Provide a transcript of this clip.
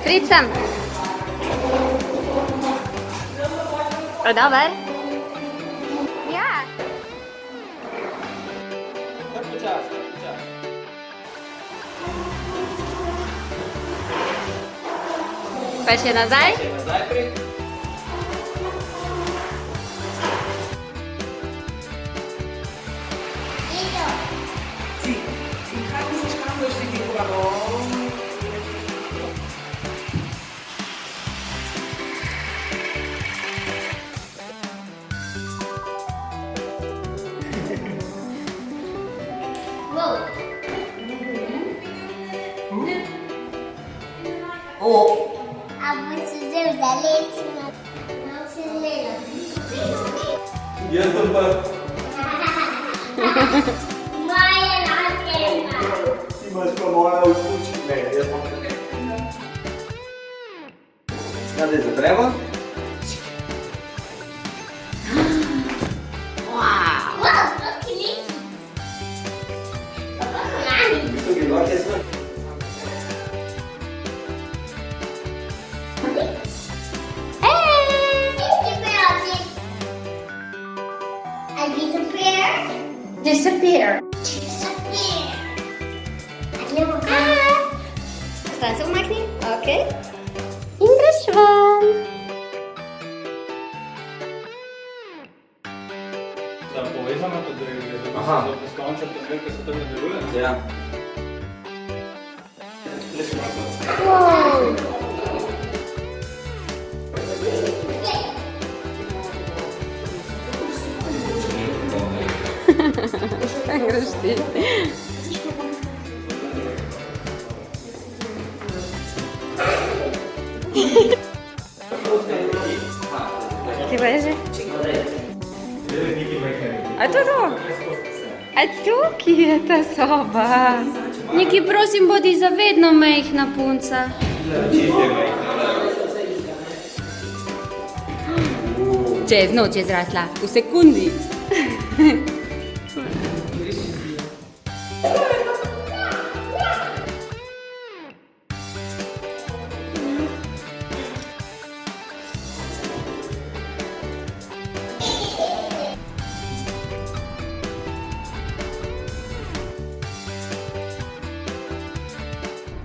Prid sem. Dober? Ja. Kar počasi, počasi. Pa še nazaj. Še nazaj prid. Sì, in caso si scambia questi piccoli. Oh! A você usa leite não se lê. Jaz sem pa. Moja naslednja. Ti imaš pa moja vključiti. Ne, jaz pa. Ja, zdaj zapremo. Wow. Wow, okej. Tukaj lahko je sve. Disappear. Disappear. Stan se umakni. Ok. In greš ven. Sta povezana, da je Aha. za poskonča posnetka se tam ne deluje? Ja. Wow. Greš ti. Ti leži? A to to? A tukaj je ta soba. Neki prosim, bodi zavedno mejhna punca. Čez noč je zrasla, v sekundi.